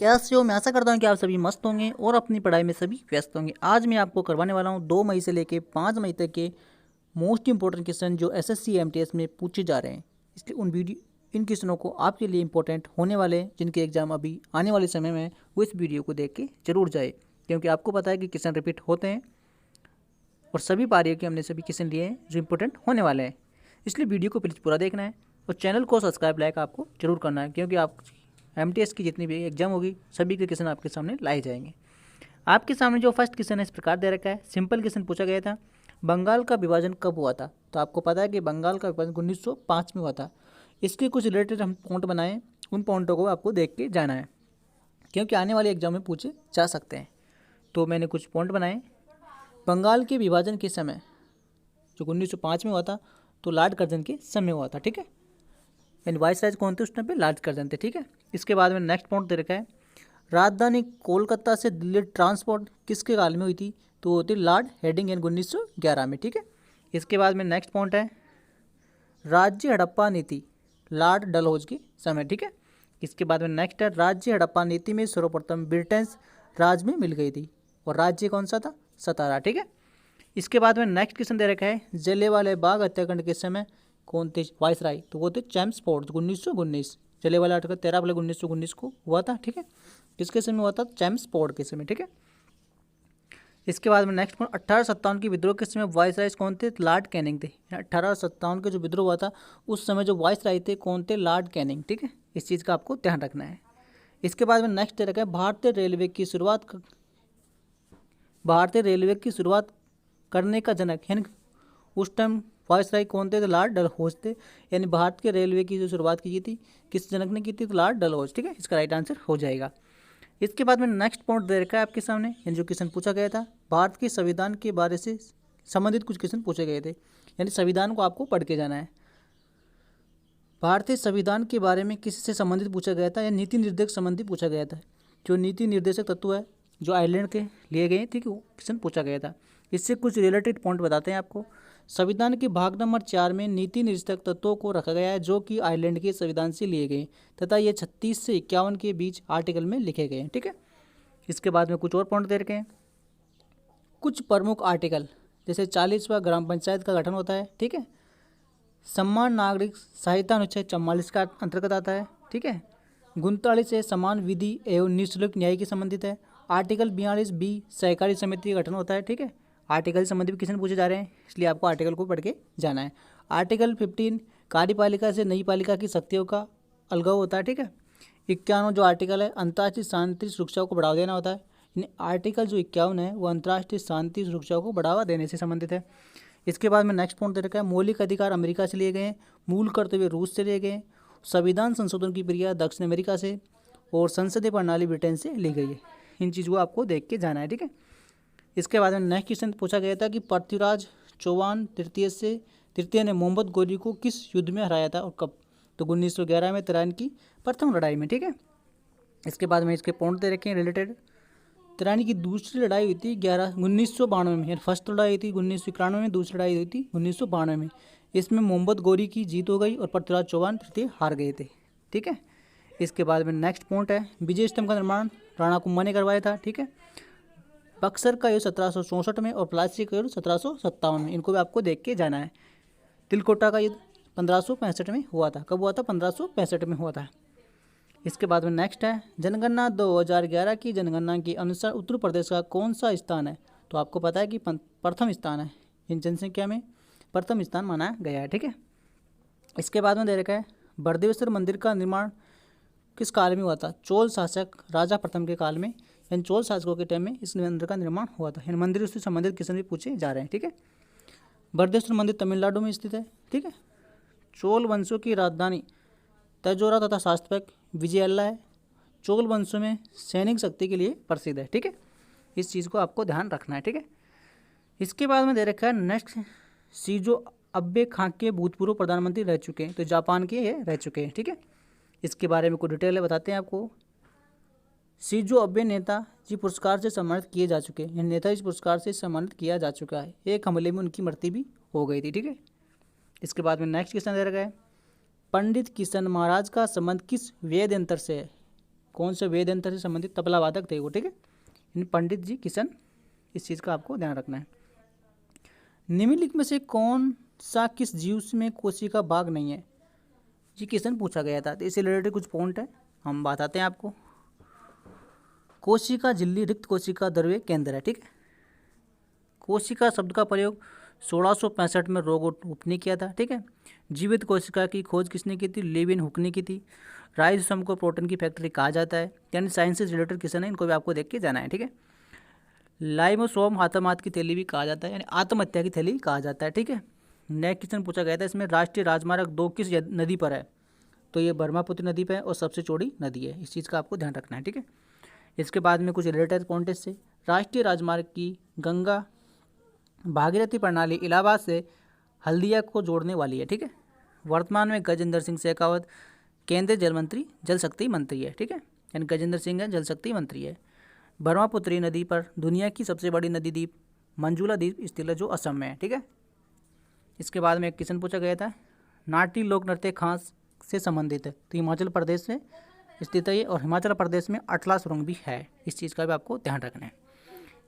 कैसे हो? मैं आशा करता हूँ कि आप सभी मस्त होंगे और अपनी पढ़ाई में सभी व्यस्त होंगे। आज मैं आपको करवाने वाला हूँ 2 मई से लेके 5 मई तक के मोस्ट इंपॉर्टेंट क्वेश्चन जो एसएससी एमटीएस में पूछे जा रहे हैं। इसलिए इन क्वेश्चनों को आपके लिए इंपॉर्टेंट होने वाले हैं, जिनके एग्जाम अभी आने वाले समय में वो इस वीडियो को देख के जरूर जाए, क्योंकि आपको पता है कि क्वेश्चन रिपीट होते हैं और सभी पारियों के हमने सभी क्वेश्चन लिए हैं जो इंपॉर्टेंट होने वाले हैं। इसलिए वीडियो को प्लीज़ पूरा देखना है और चैनल को सब्सक्राइब लाइक आपको जरूर करना है, क्योंकि आप एमटीएस की जितनी भी एग्जाम होगी सभी के क्वेश्चन आपके सामने लाए जाएंगे। आपके सामने जो फर्स्ट क्वेश्चन है इस प्रकार दे रखा है। सिंपल क्वेश्चन पूछा गया था, बंगाल का विभाजन कब हुआ था? तो आपको पता है कि बंगाल का विभाजन 1905 में हुआ था। इसके कुछ रिलेटेड हम पॉइंट बनाए, उन पॉइंटों को आपको देख के जाना है, क्योंकि आने वाले एग्जाम में पूछे जा सकते हैं। तो मैंने कुछ पॉइंट बनाए। बंगाल के विभाजन के समय जो 1905 में हुआ था, तो लॉर्ड कर्जन के समय हुआ था। ठीक है, यानी वाइसराय कौन थे उस टाइम पे? लॉर्ड कर्जन थे। ठीक है, इसके बाद में नेक्स्ट पॉइंट दे रखा है, राजधानी कोलकाता से दिल्ली ट्रांसपोर्ट किसके काल में हुई थी? तो होती लॉर्ड हेडिंगटन 1911 में। ठीक है, इसके बाद में नेक्स्ट पॉइंट है, राज्य हड़प्पा नीति लॉर्ड डलहौज के समय। ठीक है, इसके बाद में नेक्स्ट है, राज्य हड़प्पा नीति में सर्वप्रथम ब्रिटेन राज में मिल गई थी और राज्य कौन सा था? सतारा। ठीक है, इसके बाद में नेक्स्ट क्वेश्चन दे रखा है, जलियांवाला बाग हत्याकांड के समय कौन थे वाइसराय? तो वो थे चैम्सफोर्ड 1919। जलियांवाला बाग 13 अप्रैल 1919 को हुआ था। ठीक है, किसके समय हुआ था? चैम्सफोर्ड के समय। ठीक है, इसके बाद में नेक्स्ट पॉइंट, 1857 के विद्रोह के समय वाइसराय कौन थे? लॉर्ड कैनिंग थे। 1857 के जो विद्रोह हुआ था उस समय जो वाइसराय थे कौन थे? Lord Canning. ठीक है, इस चीज़ का आपको ध्यान रखना है। इसके बाद में नेक्स्ट दे रखा है, भारतीय रेलवे की शुरुआत करने का जनक, यानी उस टाइम वाइसराय कौन थे? तो लॉर्ड डलहौज थे। यानी भारत के रेलवे की जो शुरुआत की थी किस जनक ने की थी? तो लॉर्ड डलहौज। ठीक है, इसका राइट आंसर हो जाएगा। इसके बाद में नेक्स्ट पॉइंट दे रखा है आपके सामने, यानी जो क्वेश्चन पूछा गया था, भारत के संविधान के बारे से संबंधित कुछ क्वेश्चन पूछे गए थे, यानी संविधान को आपको पढ़ के जाना है। भारतीय संविधान के बारे में किससे संबंधित पूछा गया था या नीति निर्देशक संबंधी पूछा गया था? जो नीति निर्देशक तत्व है जो आयरलैंड के लिए गए, ठीक है, वो क्वेश्चन पूछा गया था। इससे कुछ रिलेटेड पॉइंट बताते हैं आपको। संविधान के भाग नंबर 4 में नीति निर्देशक तत्वों को रखा गया है जो कि आयरलैंड के संविधान से लिए गए तथा ये 36 से 51 के बीच आर्टिकल में लिखे गए हैं। ठीक है, इसके बाद में कुछ और पॉइंट दे रखे हैं। कुछ प्रमुख आर्टिकल, जैसे 40वां ग्राम पंचायत का गठन होता है। ठीक है, समान नागरिक सहायता अनुच्छेद 44 का अंतर्गत आता है। ठीक है, 39 से समान विधि एवं निःशुल्क न्याय के संबंधित है। आर्टिकल 42 बी सहकारी समिति का गठन होता है। ठीक है, आर्टिकल संबंधी भी क्वेश्चन पूछे जा रहे हैं, इसलिए आपको आर्टिकल को पढ़ के जाना है। आर्टिकल 15 कार्यपालिका से नई पालिका की शक्तियों का अलगाव होता है। ठीक है, 51 जो आर्टिकल है अंतर्राष्ट्रीय शांति सुरक्षा को बढ़ावा देना होता है। यानी आर्टिकल जो 51 है वो अंतर्राष्ट्रीय शांति सुरक्षा को बढ़ावा देने से संबंधित है। इसके बाद में नेक्स्ट पॉइंट दे रखा है, मौलिक अधिकार अमेरिका से लिए गए हैं, मूल कर्तव्य रूस से लिए गए हैं, संविधान संशोधन की प्रक्रिया दक्षिण अमेरिका से और संसदीय प्रणाली ब्रिटेन से ली गई है। इन चीज़ों को आपको देख के जाना है। ठीक है, इसके बाद में नेक्स्ट क्वेश्चन पूछा गया था कि पृथ्वीराज चौहान तृतीय ने मोहम्मद गौरी को किस युद्ध में हराया था और कब? तो 1911 में तराइन की प्रथम लड़ाई में। ठीक है, इसके बाद में इसके पॉइंट दे रखे हैं रिलेटेड। तराइन की दूसरी लड़ाई हुई थी 1992 में, यानी फर्स्ट लड़ाई हुई थी 1991 में, दूसरी लड़ाई हुई थी 1992 में। इसमें मोहम्मद गौरी की जीत हो गई और पृथ्वीराज चौहान तृतीय हार गए थे। ठीक है, इसके बाद में नेक्स्ट पॉइंट है, विजय स्तंभ का निर्माण राणा कुंभा ने करवाया था। ठीक है, बक्सर का युद्ध 1764 में और प्लासी का युद्ध 1757 में, इनको भी आपको देख के जाना है। तिलकोटा का युद्ध 1565 में हुआ था। कब हुआ था? 1565 में हुआ था। इसके बाद में नेक्स्ट है, जनगणना 2011 की जनगणना के अनुसार उत्तर प्रदेश का कौन सा स्थान है? तो आपको पता है कि प्रथम स्थान है, इन जनसंख्या में प्रथम स्थान माना गया है। ठीक है, इसके बाद में दे रखा है, बृहदेश्वर मंदिर का निर्माण किस काल में हुआ था? चोल शासक राजा प्रथम के काल में, यानी चोल शासकों के टाइम में इस मंदिर का निर्माण हुआ था। यानी मंदिर से संबंधित क्वेश्चन भी पूछे जा रहे हैं। ठीक है, बृहदेश्वर मंदिर तमिलनाडु में स्थित है। ठीक है, चोल वंशों की राजधानी तंजौर तथा शासक विजयवाड़ा है। चोल वंशों में सैनिक शक्ति के लिए प्रसिद्ध है। ठीक है, इस चीज़ को आपको ध्यान रखना है। ठीक है, इसके बाद में दे रखा है नेक्स्ट, शिंजो अबे खाके भूतपूर्व प्रधानमंत्री रह चुके हैं, तो जापान के ये रह चुके हैं। ठीक है, इसके बारे में कुछ डिटेल बताते हैं आपको। शिंजो अबे नेताजी पुरस्कार से सम्मानित किए जा चुके हैं, नेताजी पुरस्कार से सम्मानित किया जा चुका है। एक हमले में उनकी मृत्यु भी हो गई थी। ठीक है, इसके बाद में नेक्स्ट क्वेश्चन दे रखा है, पंडित किशन महाराज का संबंध किस वेद यंत्र से है? कौन से वेद यंत्र से संबंधित तबला वादक थे वो, ठीक है, इन पंडित जी किशन। इस चीज़ का आपको ध्यान रखना है। निम्नलिखित में से कौन सा किस जीव में कोशिका भाग नहीं है, जी क्वेश्चन पूछा गया था। तो इससे रिलेटेड कुछ पॉइंट है, हम बताते हैं आपको। कोशिका झिल्ली रिक्त कोशिका द्रव्य केंद्र है, ठीक है। कोशिका शब्द का प्रयोग 1665 में रोगोट ने किया था, ठीक है। जीवित कोशिका की खोज किसने की थी, लेविन हुक ने की थी। राइजोसोम को प्रोटीन की फैक्ट्री कहा जाता है, यानी साइंस से रिलेटेड क्वेश्चन है, इनको भी आपको देख के जाना है, ठीक है। लाइमोसोम आत्महत्या की थैली भी कहा जाता है, यानी आत्महत्या की थैली कहा जाता है, ठीक है। नेक्स्ट क्वेश्चन पूछा गया था इसमें, राष्ट्रीय राजमार्ग 2 किस नदी पर है, तो ये ब्रह्मपुत्र नदी पर है और सबसे चौड़ी नदी है। इस चीज़ का आपको ध्यान रखना है, ठीक है। इसके बाद में कुछ रिलेटेड पॉइंट से, राष्ट्रीय राजमार्ग की गंगा भागीरथी प्रणाली इलाहाबाद से हल्दिया को जोड़ने वाली है, ठीक है। वर्तमान में गजेंद्र सिंह शेखावत केंद्रीय जल मंत्री जल शक्ति मंत्री है, ठीक है, यानी गजेंद्र सिंह है जल शक्ति मंत्री है। ब्रह्मपुत्री नदी पर दुनिया की सबसे बड़ी नदी द्वीप मंजूला द्वीप स्थित है, जो असम में है, ठीक है। इसके बाद में एक क्वेश्चन पूछा गया था, नाटी लोक नृत्य खास से संबंधित है, तो हिमाचल प्रदेश से स्थित है ये, और हिमाचल प्रदेश में अटला सुरंग भी है। इस चीज़ का भी आपको ध्यान रखना है।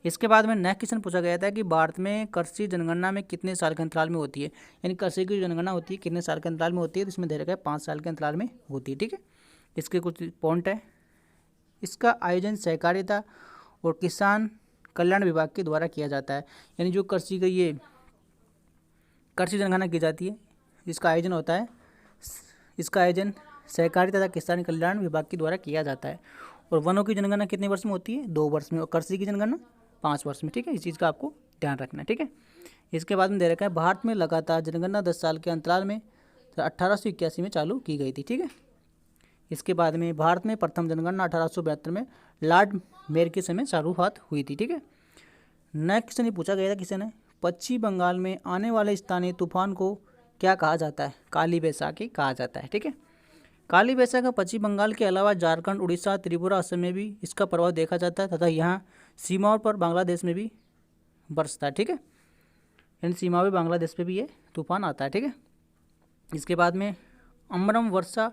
इसके बाद में नेक्स्ट क्वेश्चन पूछा गया था कि भारत में कृषि जनगणना में कितने साल के अंतराल में होती है, यानी कृषि की जनगणना होती है कितने साल के अंतराल में होती है, तो इसमें दे रखा है 5 साल के अंतराल में होती है, ठीक है। इसके कुछ पॉइंट है, इसका आयोजन सहकारिता और किसान कल्याण विभाग के द्वारा किया जाता है, यानी जो कृषि का ये कृषि जनगणना की जाती है, इसका आयोजन होता है, इसका आयोजन सहकारिता तथा किसान कल्याण विभाग के द्वारा किया जाता है। और वनों की जनगणना कितने वर्ष में होती है, 2 वर्ष में, और कृषि की जनगणना 5 वर्ष में, ठीक है। इस चीज़ का आपको ध्यान रखना है, ठीक है। इसके बाद में दे रखा है, भारत में लगातार जनगणना 10 साल के अंतराल में 1881 में चालू की गई थी, ठीक है। इसके बाद में भारत में प्रथम जनगणना 1872 में लॉर्ड मेयर के समय शुरुआत हुई थी, ठीक है। नेक्स्ट ने पूछा गया था किसी ने, पश्चिम बंगाल में आने वाले स्थानीय तूफान को क्या कहा जाता है, काली बैसाखी कहा जाता है, ठीक है। काली बैसाखी पश्चिम बंगाल के अलावा झारखंड, उड़ीसा, त्रिपुरा, असम में भी इसका प्रभाव देखा जाता है तथा यहाँ सीमाओं पर बांग्लादेश में भी बरसता है, ठीक है, यानी सीमा पे बांग्लादेश पे भी ये तूफान आता है, ठीक है। इसके बाद में अम्बरम वर्षा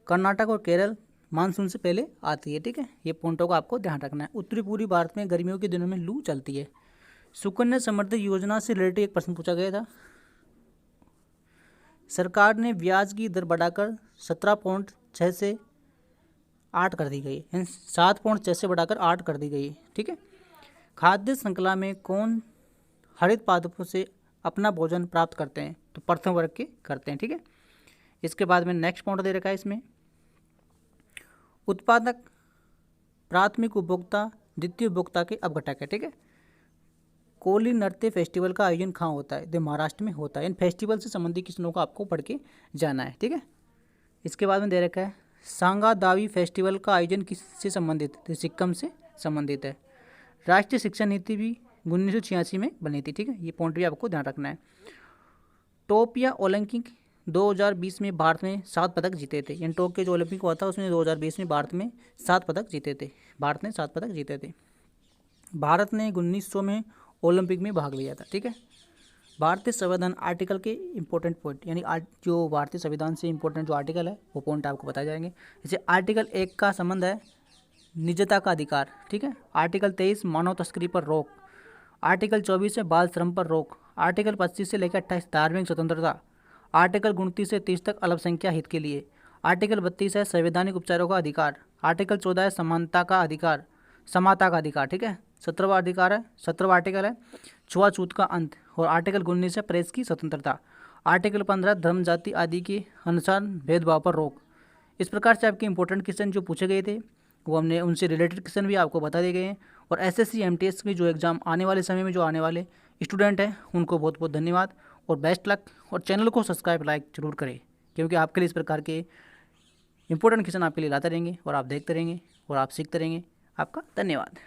कर्नाटक और केरल मानसून से पहले आती है, ठीक है। ये पॉइंटों का आपको ध्यान रखना है। उत्तरी पूर्वी भारत में गर्मियों के दिनों में लू चलती है। सुकन्या समृद्धि योजना से रिलेटेड एक प्रश्न पूछा गया था, सरकार ने ब्याज की दर बढ़ाकर 17.6 से 8 कर दी गई है, यानी 7.6 से बढ़ाकर 8 कर दी गई है, ठीक है। खाद्य श्रृंखला में कौन हरित पादपों से अपना भोजन प्राप्त करते हैं, तो प्रथम वर्ग के करते हैं, ठीक है। इसके बाद में नेक्स्ट पॉइंट दे रखा है इसमें, उत्पादक प्राथमिक उपभोक्ता द्वितीय उपभोक्ता के अपघटक है, ठीक है। कोली नृत्य फेस्टिवल का आयोजन कहाँ होता है, तो महाराष्ट्र में होता है। इन फेस्टिवल से संबंधित किस्मों को आपको पढ़ के जाना है, ठीक है। इसके बाद में दे रखा है, सांगा दावी फेस्टिवल का आयोजन किससे संबंधित, तो सिक्किम से संबंधित है। राष्ट्रीय शिक्षा नीति भी 1986 में बनी थी, ठीक है। ये पॉइंट भी आपको ध्यान रखना है। टोक्यो ओलंपिक 2020 में भारत में 7 पदक जीते थे, यानी टोक्यो जो ओलंपिक हुआ था उसमें 2020 में भारत में 7 पदक जीते थे, भारत ने 7 पदक जीते थे। भारत ने 1900 में ओलंपिक में भाग लिया था, ठीक है। भारतीय संविधान आर्टिकल के इंपॉर्टेंट पॉइंट, यानी जो भारतीय संविधान से इंपॉर्टेंट जो आर्टिकल है वो पॉइंट आपको बताए जाएंगे। जैसे आर्टिकल 1 का संबंध है निजता का अधिकार, ठीक है। आर्टिकल 23 मानव तस्करी पर रोक, आर्टिकल 24 है बाल श्रम पर रोक, आर्टिकल 25 से लेकर 28 धार्मिक स्वतंत्रता, आर्टिकल 29 से 30 तक अल्पसंख्या हित के लिए, आर्टिकल 32 है संवैधानिक उपचारों का अधिकार, आर्टिकल 14 है समानता का अधिकार, समाता का अधिकार, ठीक है। 17वां अधिकार है 17वां आर्टिकल है छुआछूत का अंत, और आर्टिकल 19 है प्रेस की स्वतंत्रता, आर्टिकल 15 धर्म जाति आदि के अनुसार भेदभाव पर रोक। इस प्रकार से आपके इंपॉर्टेंट क्वेश्चन जो पूछे गए थे वो हमने उनसे रिलेटेड क्वेश्चन भी आपको बता दिए गए हैं। और एसएससी एमटीएस के जो एग्ज़ाम आने वाले समय में जो आने वाले स्टूडेंट हैं उनको बहुत बहुत धन्यवाद और बेस्ट लक। और चैनल को सब्सक्राइब लाइक जरूर करें, क्योंकि आपके लिए इस प्रकार के इंपॉर्टेंट क्वेश्चन आपके लिए लाते रहेंगे और आप देखते रहेंगे और आप सीखते रहेंगे। आपका धन्यवाद।